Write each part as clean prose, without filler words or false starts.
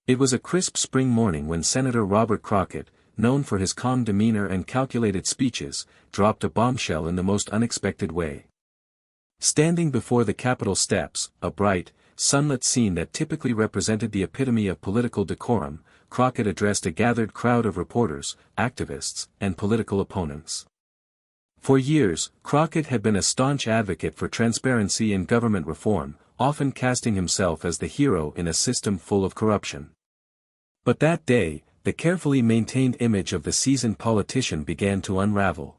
It was a crisp spring morning when Senator Robert Crockett, known for his calm demeanor and calculated speeches, dropped a bombshell in the most unexpected way. Standing before the Capitol steps, a bright, sunlit scene that typically represented the epitome of political decorum, Crockett addressed a gathered crowd of reporters, activists, and political opponents. For years, Crockett had been a staunch advocate for transparency and government reform, often casting himself as the hero in a system full of corruption. But that day, the carefully maintained image of the seasoned politician began to unravel.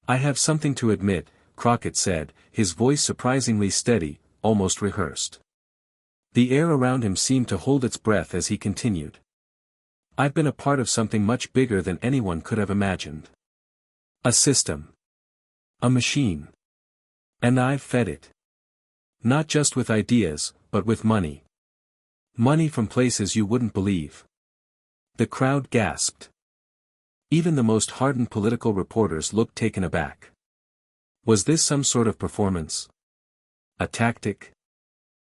"I have something to admit," Crockett said, his voice surprisingly steady, almost rehearsed. The air around him seemed to hold its breath as he continued. "I've been a part of something much bigger than anyone could have imagined. A system. A machine. And I've fed it. Not just with ideas, but with money. Money from places you wouldn't believe." The crowd gasped. Even the most hardened political reporters looked taken aback. Was this some sort of performance? A tactic?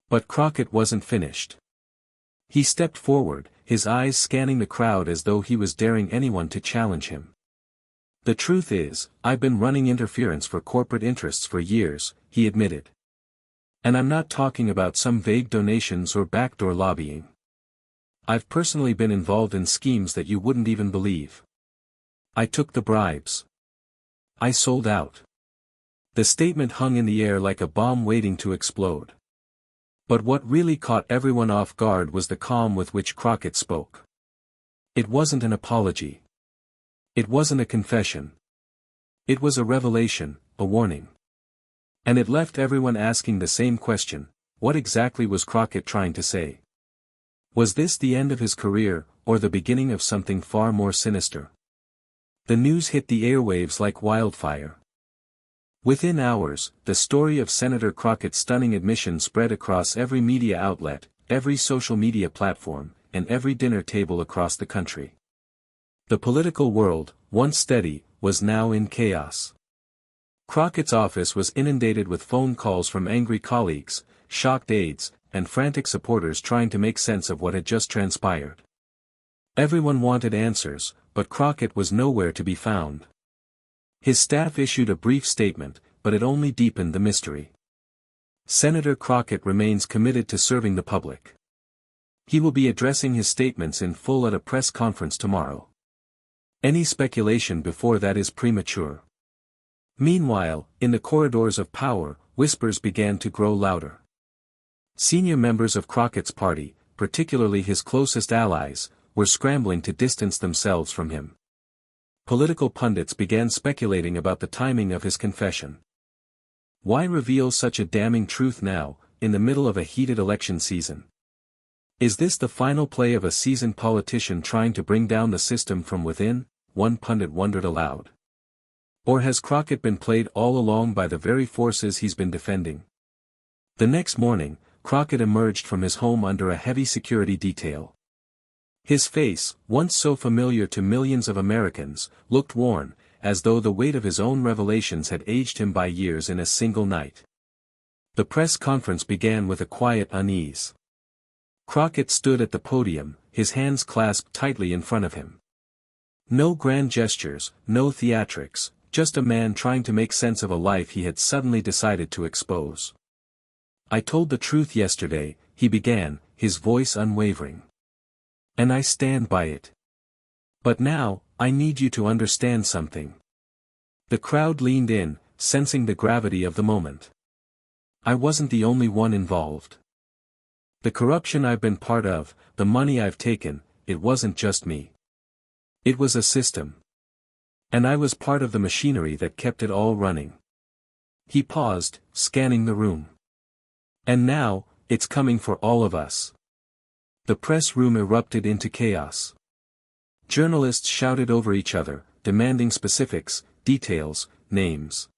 But Crockett wasn't finished. He stepped forward, his eyes scanning the crowd as though he was daring anyone to challenge him. "The truth is, I've been running interference for corporate interests for years," he admitted. "And I'm not talking about some vague donations or backdoor lobbying. I've personally been involved in schemes that you wouldn't even believe. I took the bribes. I sold out." The statement hung in the air like a bomb waiting to explode. But what really caught everyone off guard was the calm with which Crockett spoke. It wasn't an apology. It wasn't a confession. It was a revelation, a warning. And it left everyone asking the same question: what exactly was Crockett trying to say? Was this the end of his career, or the beginning of something far more sinister? The news hit the airwaves like wildfire. Within hours, the story of Senator Crockett's stunning admission spread across every media outlet, every social media platform, and every dinner table across the country. The political world, once steady, was now in chaos. Crockett's office was inundated with phone calls from angry colleagues, shocked aides, and frantic supporters trying to make sense of what had just transpired. Everyone wanted answers, but Crockett was nowhere to be found. His staff issued a brief statement, but it only deepened the mystery. Senator Crockett remains committed to serving the public. He will be addressing his statements in full at a press conference tomorrow. Any speculation before that is premature. Meanwhile, in the corridors of power, whispers began to grow louder. Senior members of Crockett's party, particularly his closest allies, were scrambling to distance themselves from him. Political pundits began speculating about the timing of his confession. Why reveal such a damning truth now, in the middle of a heated election season? Is this the final play of a seasoned politician trying to bring down the system from within? One pundit wondered aloud. Or has Crockett been played all along by the very forces he's been defending? The next morning, Crockett emerged from his home under a heavy security detail. His face, once so familiar to millions of Americans, looked worn, as though the weight of his own revelations had aged him by years in a single night. The press conference began with a quiet unease. Crockett stood at the podium, his hands clasped tightly in front of him. No grand gestures, no theatrics, just a man trying to make sense of a life he had suddenly decided to expose. "I told the truth yesterday," he began, his voice unwavering. "And I stand by it. But now, I need you to understand something." The crowd leaned in, sensing the gravity of the moment. "I wasn't the only one involved. The corruption I've been part of, the money I've taken, it wasn't just me. It was a system. And I was part of the machinery that kept it all running." He paused, scanning the room. "And now, it's coming for all of us." The press room erupted into chaos. Journalists shouted over each other, demanding specifics, details, names.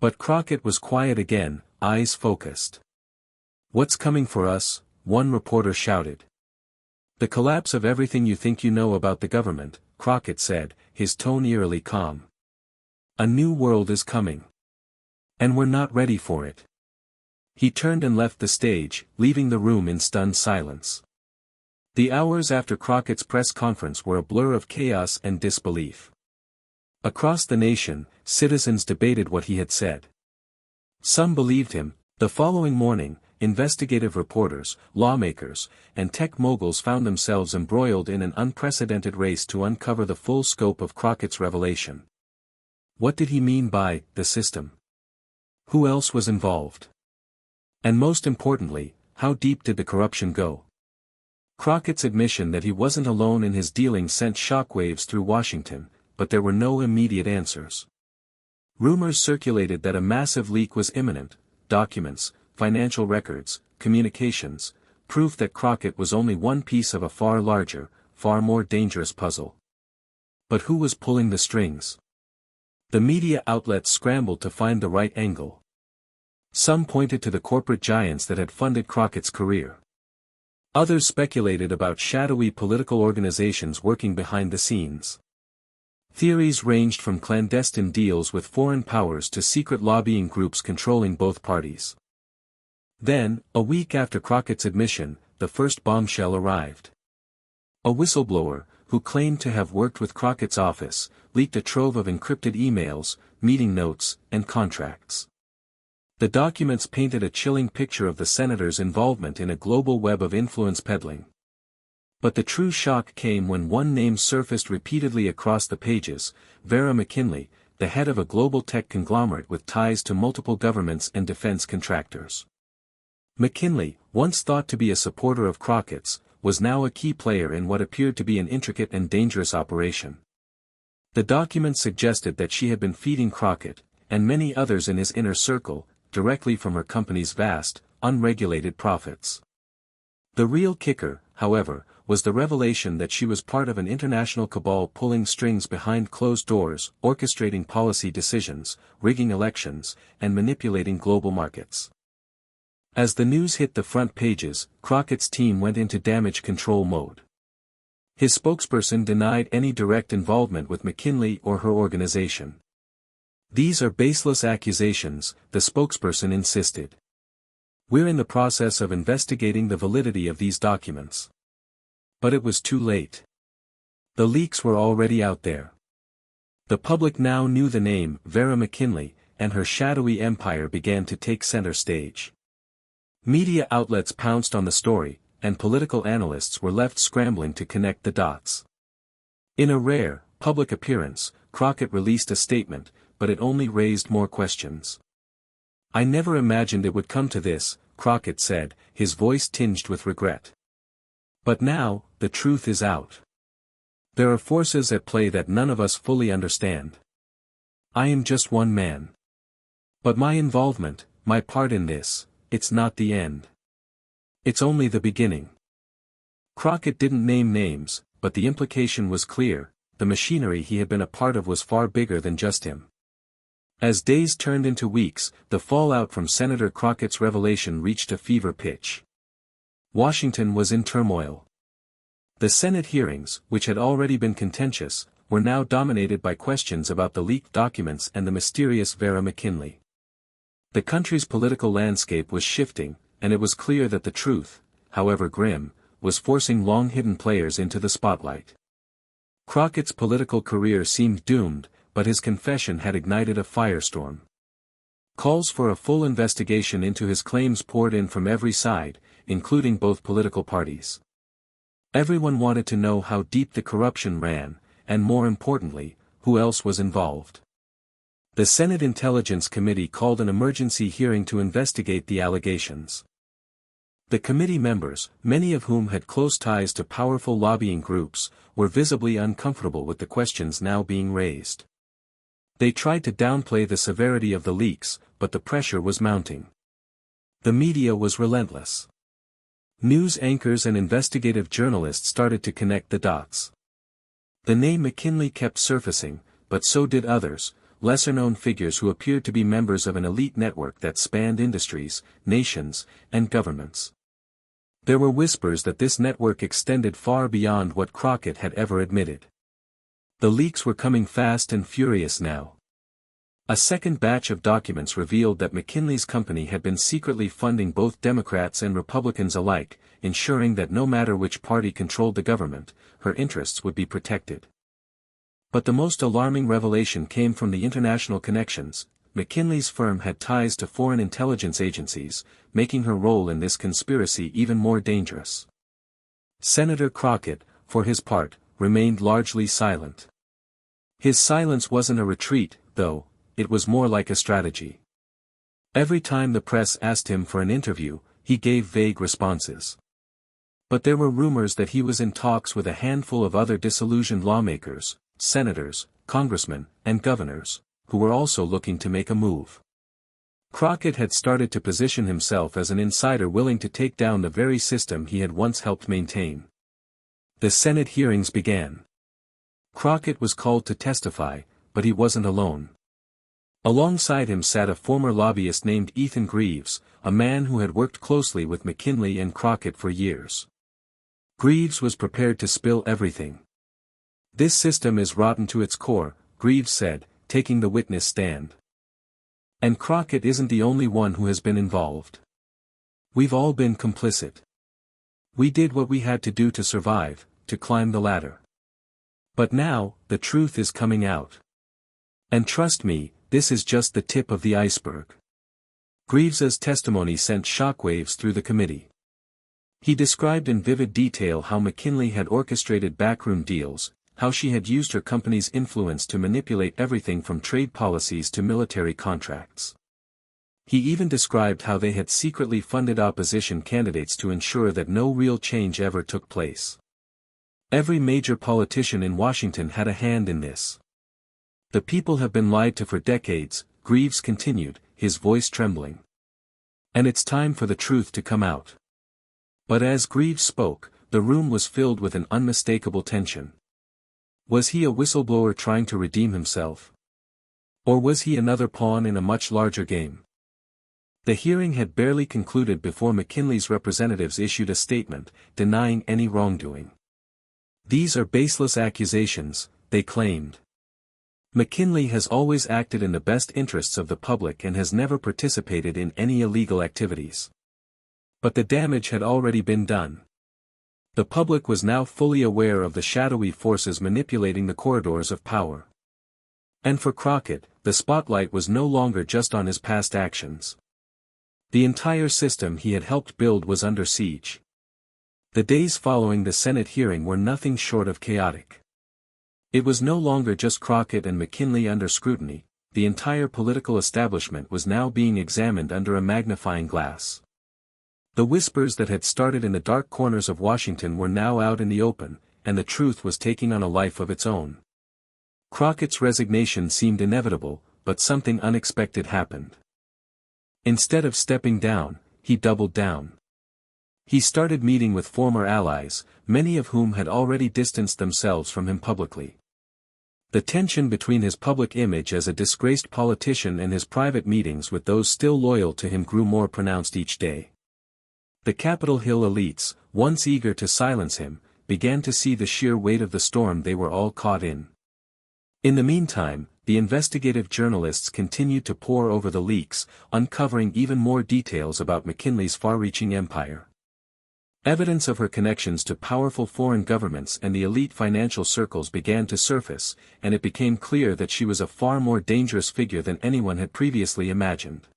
But Crockett was quiet again, eyes focused. "What's coming for us?" one reporter shouted. "The collapse of everything you think you know about the government," Crockett said, his tone eerily calm. "A new world is coming. And we're not ready for it." He turned and left the stage, leaving the room in stunned silence. The hours after Crockett's press conference were a blur of chaos and disbelief. Across the nation, citizens debated what he had said. Some believed him. The following morning, investigative reporters, lawmakers, and tech moguls found themselves embroiled in an unprecedented race to uncover the full scope of Crockett's revelation. What did he mean by the system? Who else was involved? And most importantly, how deep did the corruption go? Crockett's admission that he wasn't alone in his dealings sent shockwaves through Washington, but there were no immediate answers. Rumors circulated that a massive leak was imminent: documents, financial records, communications, proof that Crockett was only one piece of a far larger, far more dangerous puzzle. But who was pulling the strings? The media outlets scrambled to find the right angle. Some pointed to the corporate giants that had funded Crockett's career. Others speculated about shadowy political organizations working behind the scenes. Theories ranged from clandestine deals with foreign powers to secret lobbying groups controlling both parties. Then, a week after Crockett's admission, the first bombshell arrived. A whistleblower, who claimed to have worked with Crockett's office, leaked a trove of encrypted emails, meeting notes, and contracts. The documents painted a chilling picture of the senator's involvement in a global web of influence peddling. But the true shock came when one name surfaced repeatedly across the pages: Vera McKinley, the head of a global tech conglomerate with ties to multiple governments and defense contractors. McKinley, once thought to be a supporter of Crockett's, was now a key player in what appeared to be an intricate and dangerous operation. The documents suggested that she had been feeding Crockett, and many others in his inner circle, directly from her company's vast, unregulated profits. The real kicker, however, was the revelation that she was part of an international cabal pulling strings behind closed doors, orchestrating policy decisions, rigging elections, and manipulating global markets. As the news hit the front pages, Crockett's team went into damage control mode. His spokesperson denied any direct involvement with McKinley or her organization. "These are baseless accusations," the spokesperson insisted. "We're in the process of investigating the validity of these documents." But it was too late. The leaks were already out there. The public now knew the name Vera McKinley, and her shadowy empire began to take center stage. Media outlets pounced on the story, and political analysts were left scrambling to connect the dots. In a rare, public appearance, Crockett released a statement, but it only raised more questions. "I never imagined it would come to this," Crockett said, his voice tinged with regret. "But now, the truth is out. There are forces at play that none of us fully understand. I am just one man. But my involvement, my part in this, it's not the end. It's only the beginning." Crockett didn't name names, but the implication was clear: the machinery he had been a part of was far bigger than just him. As days turned into weeks, the fallout from Senator Crockett's revelation reached a fever pitch. Washington was in turmoil. The Senate hearings, which had already been contentious, were now dominated by questions about the leaked documents and the mysterious Vera McKinley. The country's political landscape was shifting, and it was clear that the truth, however grim, was forcing long-hidden players into the spotlight. Crockett's political career seemed doomed, but his confession had ignited a firestorm. Calls for a full investigation into his claims poured in from every side, including both political parties. Everyone wanted to know how deep the corruption ran, and more importantly, who else was involved. The Senate Intelligence Committee called an emergency hearing to investigate the allegations. The committee members, many of whom had close ties to powerful lobbying groups, were visibly uncomfortable with the questions now being raised. They tried to downplay the severity of the leaks, but the pressure was mounting. The media was relentless. News anchors and investigative journalists started to connect the dots. The name McKinley kept surfacing, but so did others, lesser-known figures who appeared to be members of an elite network that spanned industries, nations, and governments. There were whispers that this network extended far beyond what Crockett had ever admitted. The leaks were coming fast and furious now. A second batch of documents revealed that McKinley's company had been secretly funding both Democrats and Republicans alike, ensuring that no matter which party controlled the government, her interests would be protected. But the most alarming revelation came from the international connections. McKinley's firm had ties to foreign intelligence agencies, making her role in this conspiracy even more dangerous. Senator Crockett, for his part, remained largely silent. His silence wasn't a retreat, though, it was more like a strategy. Every time the press asked him for an interview, he gave vague responses. But there were rumors that he was in talks with a handful of other disillusioned lawmakers, senators, congressmen, and governors, who were also looking to make a move. Crockett had started to position himself as an insider willing to take down the very system he had once helped maintain. The Senate hearings began. Crockett was called to testify, but he wasn't alone. Alongside him sat a former lobbyist named Ethan Greaves, a man who had worked closely with McKinley and Crockett for years. Greaves was prepared to spill everything. "This system is rotten to its core," Greaves said, taking the witness stand. "And Crockett isn't the only one who has been involved. We've all been complicit. We did what we had to do to survive, to climb the ladder. But now, the truth is coming out. And trust me, this is just the tip of the iceberg." Greaves's testimony sent shockwaves through the committee. He described in vivid detail how McKinley had orchestrated backroom deals, how she had used her company's influence to manipulate everything from trade policies to military contracts. He even described how they had secretly funded opposition candidates to ensure that no real change ever took place. Every major politician in Washington had a hand in this. "The people have been lied to for decades," Greaves continued, his voice trembling. "And it's time for the truth to come out." But as Greaves spoke, the room was filled with an unmistakable tension. Was he a whistleblower trying to redeem himself? Or was he another pawn in a much larger game? The hearing had barely concluded before McKinley's representatives issued a statement, denying any wrongdoing. "These are baseless accusations," they claimed. "McKinley has always acted in the best interests of the public and has never participated in any illegal activities." But the damage had already been done. The public was now fully aware of the shadowy forces manipulating the corridors of power. And for Crockett, the spotlight was no longer just on his past actions. The entire system he had helped build was under siege. The days following the Senate hearing were nothing short of chaotic. It was no longer just Crockett and McKinley under scrutiny, the entire political establishment was now being examined under a magnifying glass. The whispers that had started in the dark corners of Washington were now out in the open, and the truth was taking on a life of its own. Crockett's resignation seemed inevitable, but something unexpected happened. Instead of stepping down, he doubled down. He started meeting with former allies, many of whom had already distanced themselves from him publicly. The tension between his public image as a disgraced politician and his private meetings with those still loyal to him grew more pronounced each day. The Capitol Hill elites, once eager to silence him, began to see the sheer weight of the storm they were all caught in. In the meantime, the investigative journalists continued to pore over the leaks, uncovering even more details about McKinley's far-reaching empire. Evidence of her connections to powerful foreign governments and the elite financial circles began to surface, and it became clear that she was a far more dangerous figure than anyone had previously imagined.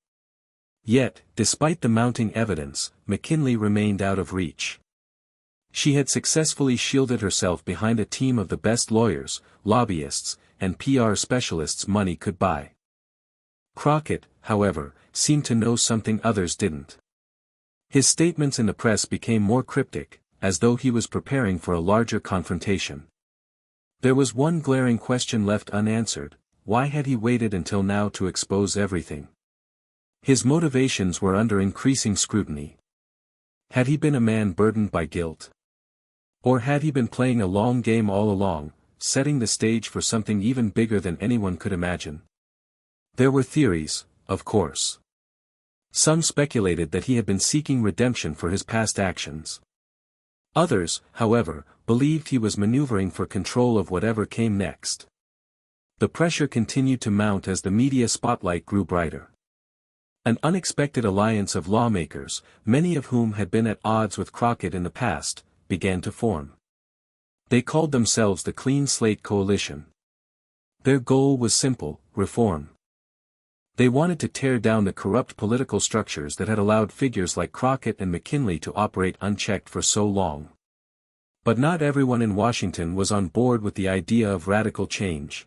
Yet, despite the mounting evidence, McKinley remained out of reach. She had successfully shielded herself behind a team of the best lawyers, lobbyists, and PR specialists money could buy. Crockett, however, seemed to know something others didn't. His statements in the press became more cryptic, as though he was preparing for a larger confrontation. There was one glaring question left unanswered: why had he waited until now to expose everything? His motivations were under increasing scrutiny. Had he been a man burdened by guilt? Or had he been playing a long game all along, setting the stage for something even bigger than anyone could imagine? There were theories, of course. Some speculated that he had been seeking redemption for his past actions. Others, however, believed he was maneuvering for control of whatever came next. The pressure continued to mount as the media spotlight grew brighter. An unexpected alliance of lawmakers, many of whom had been at odds with Crockett in the past, began to form. They called themselves the Clean Slate Coalition. Their goal was simple: reform. They wanted to tear down the corrupt political structures that had allowed figures like Crockett and McKinley to operate unchecked for so long. But not everyone in Washington was on board with the idea of radical change.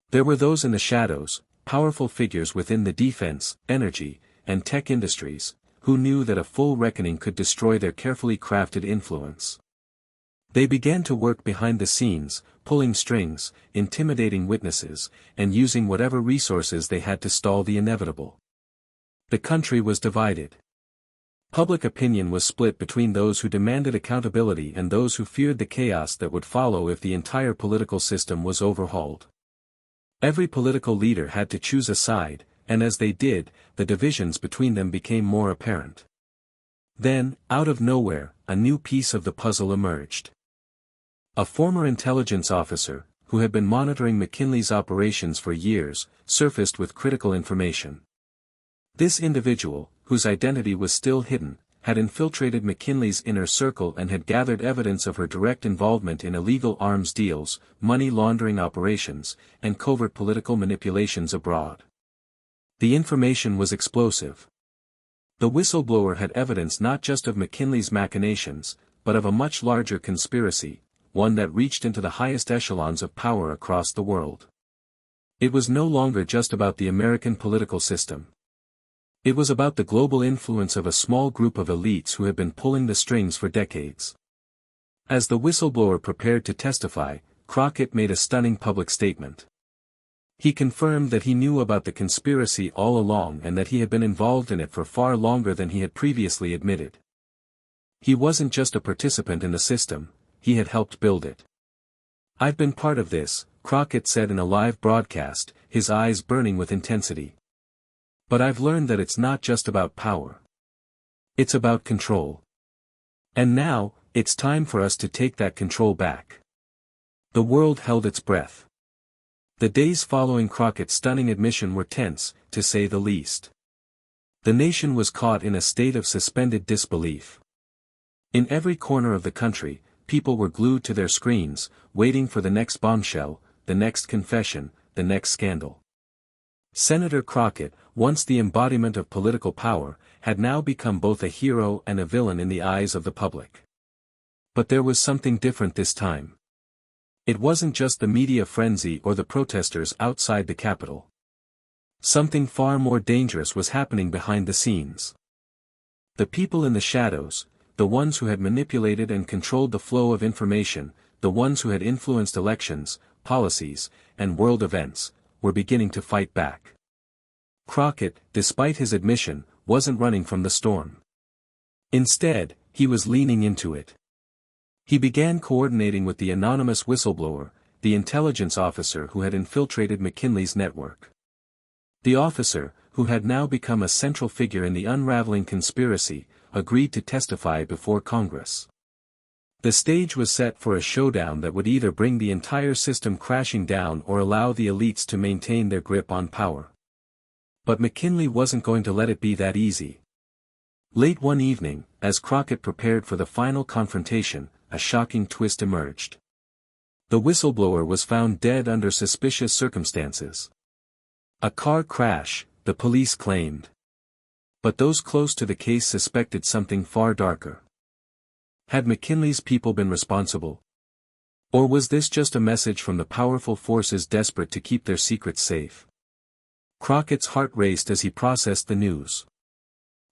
There were those in the shadows, powerful figures within the defense, energy, and tech industries, who knew that a full reckoning could destroy their carefully crafted influence. They began to work behind the scenes, pulling strings, intimidating witnesses, and using whatever resources they had to stall the inevitable. The country was divided. Public opinion was split between those who demanded accountability and those who feared the chaos that would follow if the entire political system was overhauled. Every political leader had to choose a side, and as they did, the divisions between them became more apparent. Then, out of nowhere, a new piece of the puzzle emerged. A former intelligence officer, who had been monitoring McKinley's operations for years, surfaced with critical information. This individual, whose identity was still hidden, had infiltrated McKinley's inner circle and had gathered evidence of her direct involvement in illegal arms deals, money laundering operations, and covert political manipulations abroad. The information was explosive. The whistleblower had evidence not just of McKinley's machinations, but of a much larger conspiracy, one that reached into the highest echelons of power across the world. It was no longer just about the American political system. It was about the global influence of a small group of elites who had been pulling the strings for decades. As the whistleblower prepared to testify, Crockett made a stunning public statement. He confirmed that he knew about the conspiracy all along and that he had been involved in it for far longer than he had previously admitted. He wasn't just a participant in the system, he had helped build it. "I've been part of this," Crockett said in a live broadcast, his eyes burning with intensity. "But I've learned that it's not just about power. It's about control. And now, it's time for us to take that control back." The world held its breath. The days following Crockett's stunning admission were tense, to say the least. The nation was caught in a state of suspended disbelief. In every corner of the country, people were glued to their screens, waiting for the next bombshell, the next confession, the next scandal. Senator Crockett, once the embodiment of political power, had now become both a hero and a villain in the eyes of the public. But there was something different this time. It wasn't just the media frenzy or the protesters outside the Capitol. Something far more dangerous was happening behind the scenes. The people in the shadows, the ones who had manipulated and controlled the flow of information, the ones who had influenced elections, policies, and world events, were beginning to fight back. Crockett, despite his admission, wasn't running from the storm. Instead, he was leaning into it. He began coordinating with the anonymous whistleblower, the intelligence officer who had infiltrated McKinley's network. The officer, who had now become a central figure in the unraveling conspiracy, agreed to testify before Congress. The stage was set for a showdown that would either bring the entire system crashing down or allow the elites to maintain their grip on power. But McKinley wasn't going to let it be that easy. Late one evening, as Crockett prepared for the final confrontation, a shocking twist emerged. The whistleblower was found dead under suspicious circumstances. A car crash, the police claimed. But those close to the case suspected something far darker. Had McKinley's people been responsible? Or was this just a message from the powerful forces desperate to keep their secrets safe? Crockett's heart raced as he processed the news.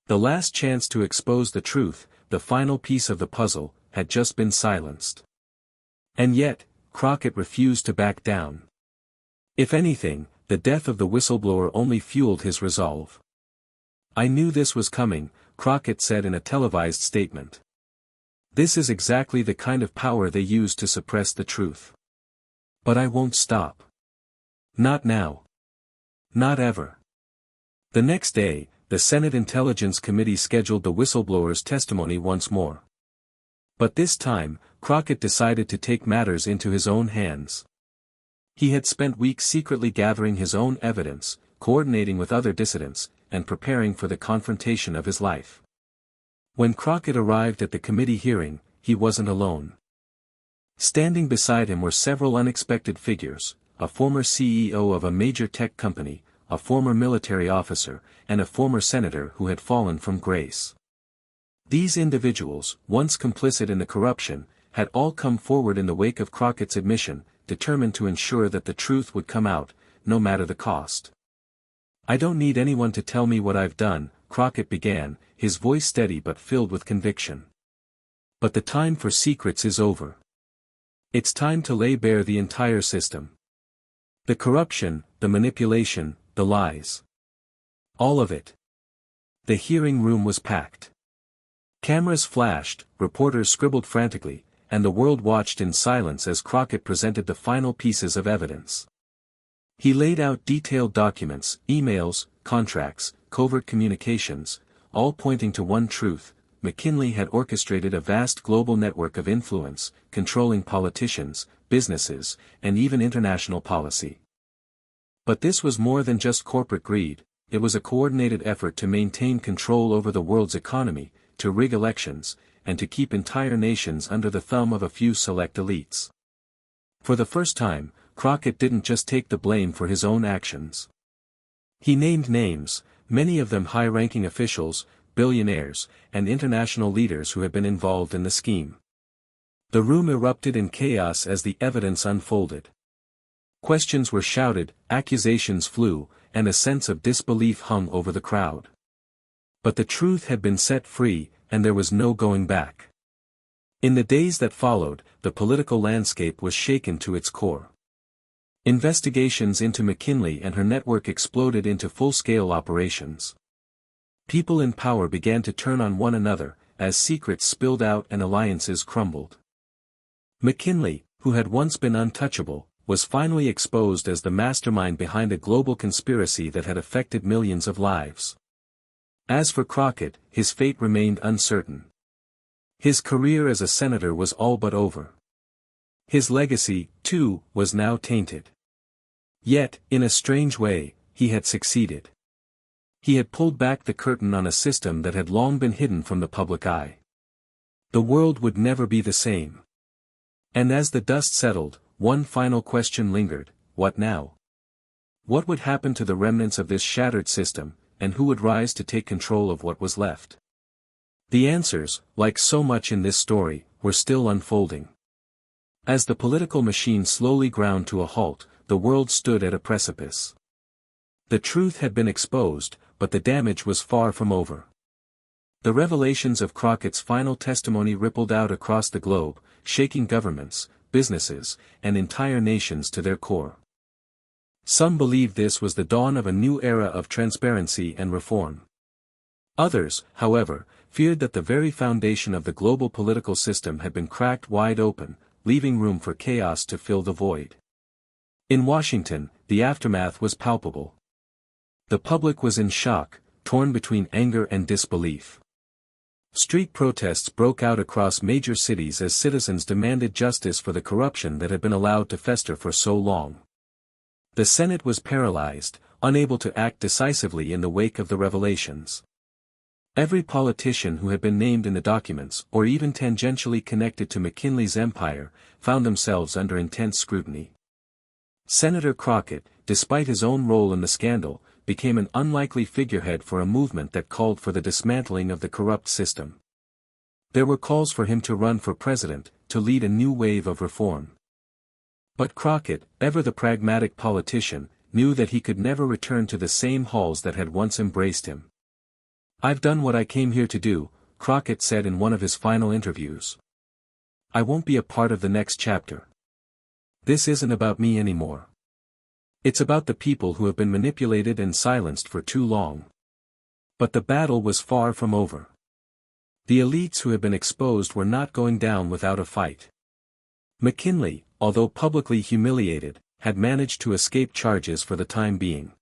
The last chance to expose the truth, the final piece of the puzzle, had just been silenced. And yet, Crockett refused to back down. If anything, the death of the whistleblower only fueled his resolve. "I knew this was coming," Crockett said in a televised statement. "This is exactly the kind of power they use to suppress the truth. But I won't stop. Not now. Not ever." The next day, the Senate Intelligence Committee scheduled the whistleblower's testimony once more. But this time, Crockett decided to take matters into his own hands. He had spent weeks secretly gathering his own evidence, coordinating with other dissidents, and preparing for the confrontation of his life. When Crockett arrived at the committee hearing, he wasn't alone. Standing beside him were several unexpected figures, a former CEO of a major tech company, a former military officer, and a former senator who had fallen from grace. These individuals, once complicit in the corruption, had all come forward in the wake of Crockett's admission, determined to ensure that the truth would come out, no matter the cost. "I don't need anyone to tell me what I've done," Crockett began, his voice steady but filled with conviction. "But the time for secrets is over. It's time to lay bare the entire system. The corruption, the manipulation, the lies. All of it." The hearing room was packed. Cameras flashed, reporters scribbled frantically, and the world watched in silence as Crockett presented the final pieces of evidence. He laid out detailed documents, emails, contracts, covert communications, all pointing to one truth: McKinley had orchestrated a vast global network of influence, controlling politicians, businesses, and even international policy. But this was more than just corporate greed, it was a coordinated effort to maintain control over the world's economy, to rig elections, and to keep entire nations under the thumb of a few select elites. For the first time, Crockett didn't just take the blame for his own actions. He named names, many of them high-ranking officials, billionaires, and international leaders who had been involved in the scheme. The room erupted in chaos as the evidence unfolded. Questions were shouted, accusations flew, and a sense of disbelief hung over the crowd. But the truth had been set free, and there was no going back. In the days that followed, the political landscape was shaken to its core. Investigations into McKinley and her network exploded into full-scale operations. People in power began to turn on one another, as secrets spilled out and alliances crumbled. McKinley, who had once been untouchable, was finally exposed as the mastermind behind a global conspiracy that had affected millions of lives. As for Crockett, his fate remained uncertain. His career as a senator was all but over. His legacy, too, was now tainted. Yet, in a strange way, he had succeeded. He had pulled back the curtain on a system that had long been hidden from the public eye. The world would never be the same. And as the dust settled, one final question lingered: what now? What would happen to the remnants of this shattered system, and who would rise to take control of what was left? The answers, like so much in this story, were still unfolding. As the political machine slowly ground to a halt, the world stood at a precipice. The truth had been exposed, but the damage was far from over. The revelations of Crockett's final testimony rippled out across the globe, shaking governments, businesses, and entire nations to their core. Some believed this was the dawn of a new era of transparency and reform. Others, however, feared that the very foundation of the global political system had been cracked wide open, leaving room for chaos to fill the void. In Washington, the aftermath was palpable. The public was in shock, torn between anger and disbelief. Street protests broke out across major cities as citizens demanded justice for the corruption that had been allowed to fester for so long. The Senate was paralyzed, unable to act decisively in the wake of the revelations. Every politician who had been named in the documents, or even tangentially connected to McKinley's empire, found themselves under intense scrutiny. Senator Crockett, despite his own role in the scandal, became an unlikely figurehead for a movement that called for the dismantling of the corrupt system. There were calls for him to run for president, to lead a new wave of reform. But Crockett, ever the pragmatic politician, knew that he could never return to the same halls that had once embraced him. "I've done what I came here to do," Crockett said in one of his final interviews. "I won't be a part of the next chapter. This isn't about me anymore. It's about the people who have been manipulated and silenced for too long." But the battle was far from over. The elites who had been exposed were not going down without a fight. McKinley, although publicly humiliated, had managed to escape charges for the time being.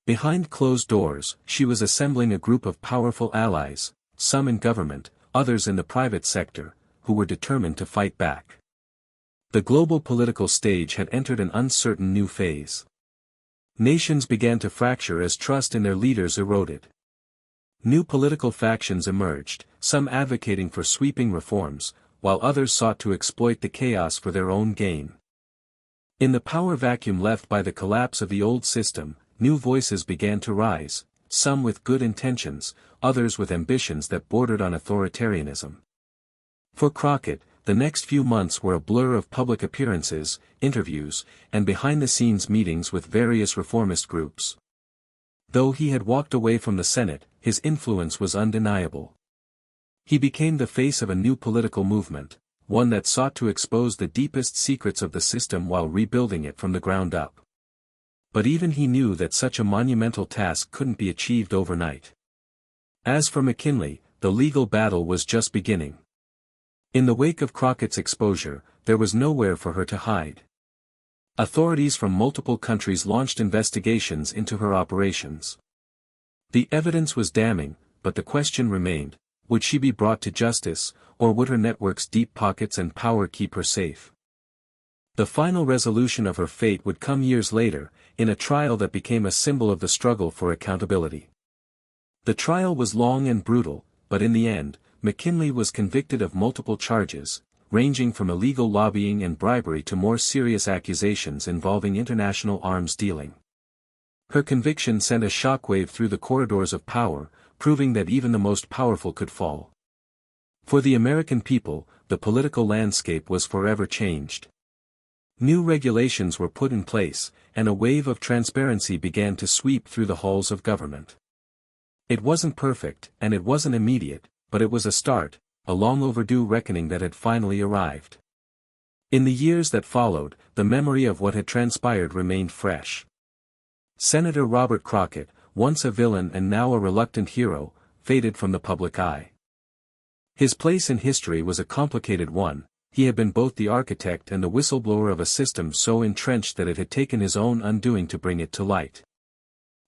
Behind closed doors, she was assembling a group of powerful allies, some in government, others in the private sector, who were determined to fight back. The global political stage had entered an uncertain new phase. Nations began to fracture as trust in their leaders eroded. New political factions emerged, some advocating for sweeping reforms, while others sought to exploit the chaos for their own gain. In the power vacuum left by the collapse of the old system, new voices began to rise, some with good intentions, others with ambitions that bordered on authoritarianism. For Crockett, the next few months were a blur of public appearances, interviews, and behind-the-scenes meetings with various reformist groups. Though he had walked away from the Senate, his influence was undeniable. He became the face of a new political movement, one that sought to expose the deepest secrets of the system while rebuilding it from the ground up. But even he knew that such a monumental task couldn't be achieved overnight. As for McKinley, the legal battle was just beginning. In the wake of Crockett's exposure, there was nowhere for her to hide. Authorities from multiple countries launched investigations into her operations. The evidence was damning, but the question remained, would she be brought to justice, or would her network's deep pockets and power keep her safe? The final resolution of her fate would come years later, in a trial that became a symbol of the struggle for accountability. The trial was long and brutal, but in the end, McKinley was convicted of multiple charges, ranging from illegal lobbying and bribery to more serious accusations involving international arms dealing. Her conviction sent a shockwave through the corridors of power, proving that even the most powerful could fall. For the American people, the political landscape was forever changed. New regulations were put in place, and a wave of transparency began to sweep through the halls of government. It wasn't perfect, and it wasn't immediate, but it was a start, a long overdue reckoning that had finally arrived. In the years that followed, the memory of what had transpired remained fresh. Senator Robert Crockett, once a villain and now a reluctant hero, faded from the public eye. His place in history was a complicated one. He had been both the architect and the whistleblower of a system so entrenched that it had taken his own undoing to bring it to light.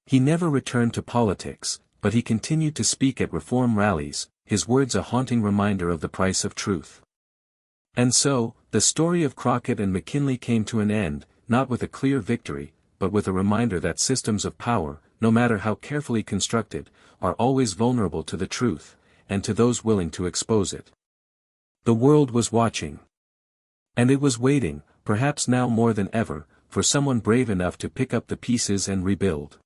He never returned to politics, but he continued to speak at reform rallies, his words a haunting reminder of the price of truth. And so, the story of Crockett and McKinley came to an end, not with a clear victory, but with a reminder that systems of power, no matter how carefully constructed, are always vulnerable to the truth, and to those willing to expose it. The world was watching. And it was waiting, perhaps now more than ever, for someone brave enough to pick up the pieces and rebuild.